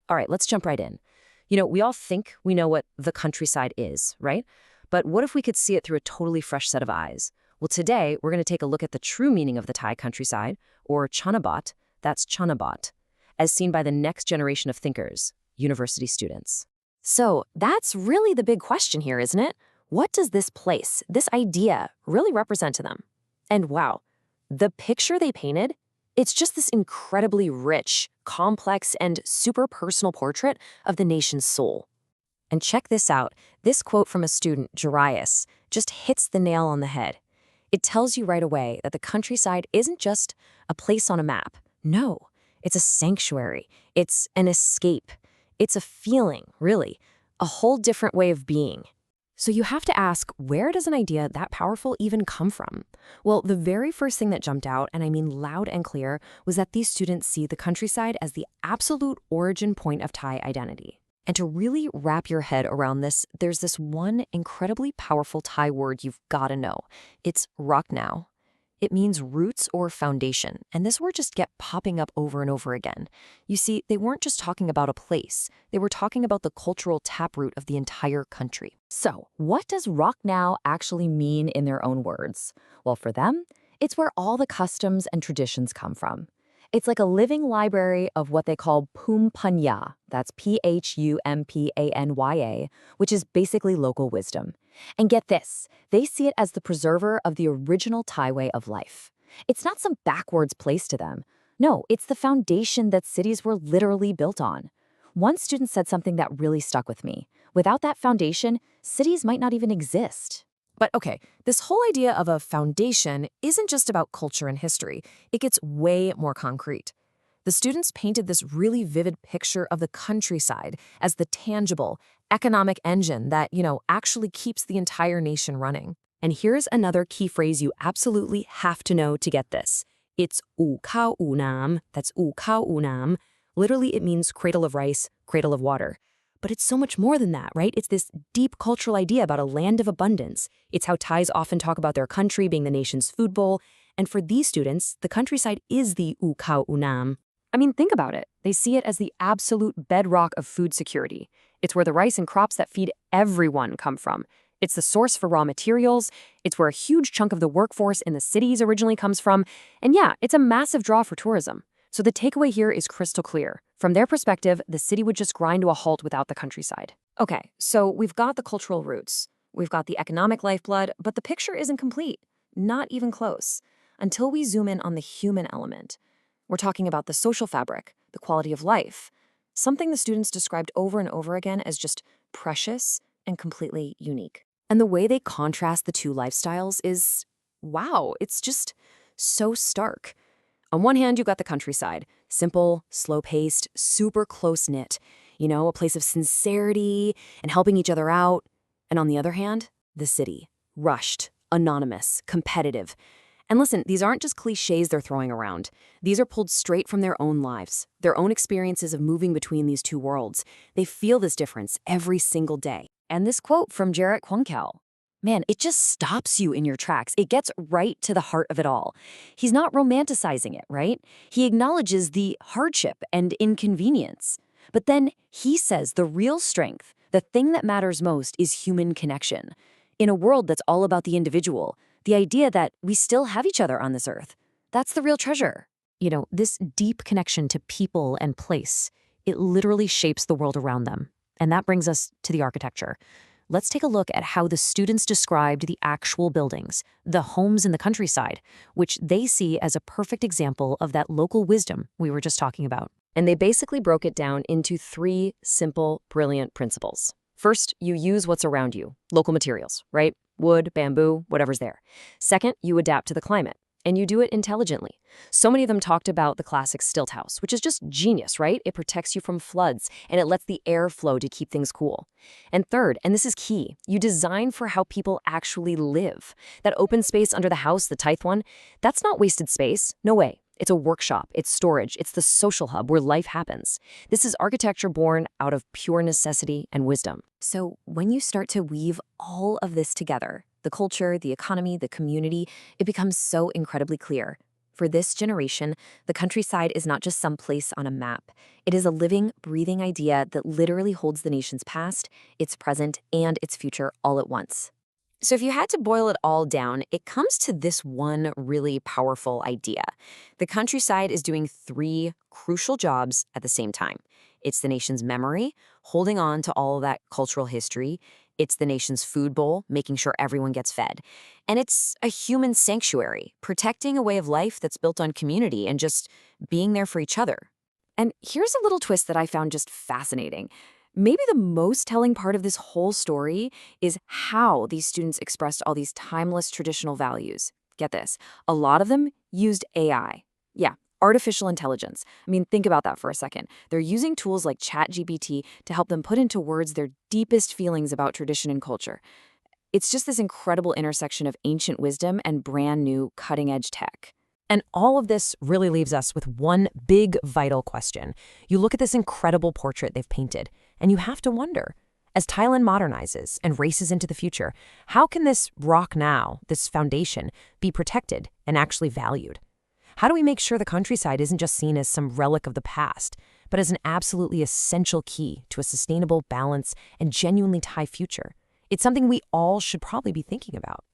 All right, let's jump right in. We all think we know what the countryside is, right? But what if we could see it through a totally fresh set of eyes? Well, today, we're going to take a look at the true meaning of the Thai countryside, or Chonabot, that's Chonabot, as seen by the next generation of thinkers, university students. So that's really the big question here, isn't it? What does this place, this idea, really represent to them? And wow, the picture they painted, it's just this incredibly rich, complex, and super personal portrait of the nation's soul. And check this out. This quote from a student, Jarius, just hits the nail on the head. It tells you right away that the countryside isn't just a place on a map. No, it's a sanctuary. It's an escape. It's a feeling, really, a whole different way of being. So you have to ask, where does an idea that powerful even come from? Well, the very first thing that jumped out, and I mean loud and clear, was that these students see the countryside as the absolute origin point of Thai identity. And to really wrap your head around this, there's this one incredibly powerful Thai word you've got to know. It's raknao. It means roots or foundation, and this word just kept popping up over and over again. You see, they weren't just talking about a place. They were talking about the cultural taproot of the entire country. So, what does raknao actually mean in their own words? Well, for them, it's where all the customs and traditions come from. It's like a living library of what they call pumpanya, that's P-H-U-M-P-A-N-Y-A, which is basically local wisdom. And get this, they see it as the preserver of the original Thai way of life. It's not some backwards place to them. No, it's the foundation that cities were literally built on. One student said something that really stuck with me. Without that foundation, cities might not even exist. But okay, this whole idea of a foundation isn't just about culture and history. It gets way more concrete. The students painted this really vivid picture of the countryside as the tangible, economic engine that, actually keeps the entire nation running. And here's another key phrase you absolutely have to know to get this. It's u khao u nam. That's u khao u nam. Literally, it means cradle of rice, cradle of water. But it's so much more than that, right? It's this deep cultural idea about a land of abundance. It's how Thais often talk about their country being the nation's food bowl. And for these students, the countryside is the u khao u nam. I mean, think about it. They see it as the absolute bedrock of food security. It's where the rice and crops that feed everyone come from. It's the source for raw materials. It's where a huge chunk of the workforce in the cities originally comes from. And yeah, it's a massive draw for tourism. So the takeaway here is crystal clear. From their perspective, the city would just grind to a halt without the countryside. Okay, so we've got the cultural roots. We've got the economic lifeblood, but the picture isn't complete. Not even close. Until we zoom in on the human element. We're talking about the social fabric, the quality of life, something the students described over and over again as just precious and completely unique. And the way they contrast the two lifestyles is, wow, it's just so stark. On one hand, you've got the countryside, simple, slow-paced, super close-knit, a place of sincerity and helping each other out. And on the other hand, the city, rushed, anonymous, competitive. And listen, these aren't just cliches they're throwing around. These are pulled straight from their own lives, their own experiences of moving between these two worlds. They feel this difference every single day. And this quote from Jarrett Kwangkal, man, it just stops you in your tracks. It gets right to the heart of it all. He's not romanticizing it, right? He acknowledges the hardship and inconvenience. But then he says the real strength, the thing that matters most, is human connection. In a world that's all about the individual, the idea that we still have each other on this earth, that's the real treasure. This deep connection to people and place, it literally shapes the world around them. And that brings us to the architecture. Let's take a look at how the students described the actual buildings, the homes in the countryside, which they see as a perfect example of that local wisdom we were just talking about. And they basically broke it down into 3 simple, brilliant principles. First, you use what's around you, local materials, right? Wood, bamboo, whatever's there. Second, you adapt to the climate, and you do it intelligently. So many of them talked about the classic stilt house, which is just genius, right? It protects you from floods, and it lets the air flow to keep things cool. And third, and this is key, you design for how people actually live. That open space under the house, the tithe one, that's not wasted space. No way. It's a workshop, it's storage, it's the social hub where life happens. This is architecture born out of pure necessity and wisdom. So when you start to weave all of this together, the culture, the economy, the community, it becomes so incredibly clear. For this generation, the countryside is not just some place on a map. It is a living, breathing idea that literally holds the nation's past, its present, and its future all at once. So if you had to boil it all down, it comes to this one really powerful idea. The countryside is doing three crucial jobs at the same time. It's the nation's memory, holding on to all of that cultural history. It's the nation's food bowl, making sure everyone gets fed. And it's a human sanctuary, protecting a way of life that's built on community and just being there for each other. And here's a little twist that I found just fascinating. Maybe the most telling part of this whole story is how these students expressed all these timeless traditional values. Get this, a lot of them used AI. Yeah, artificial intelligence. I mean, think about that for a second. They're using tools like ChatGPT to help them put into words their deepest feelings about tradition and culture. It's just this incredible intersection of ancient wisdom and brand new cutting-edge tech. And all of this really leaves us with one big, vital question. You look at this incredible portrait they've painted, and you have to wonder, as Thailand modernizes and races into the future, how can this rock now, this foundation, be protected and actually valued? How do we make sure the countryside isn't just seen as some relic of the past, but as an absolutely essential key to a sustainable, balanced, and genuinely Thai future? It's something we all should probably be thinking about.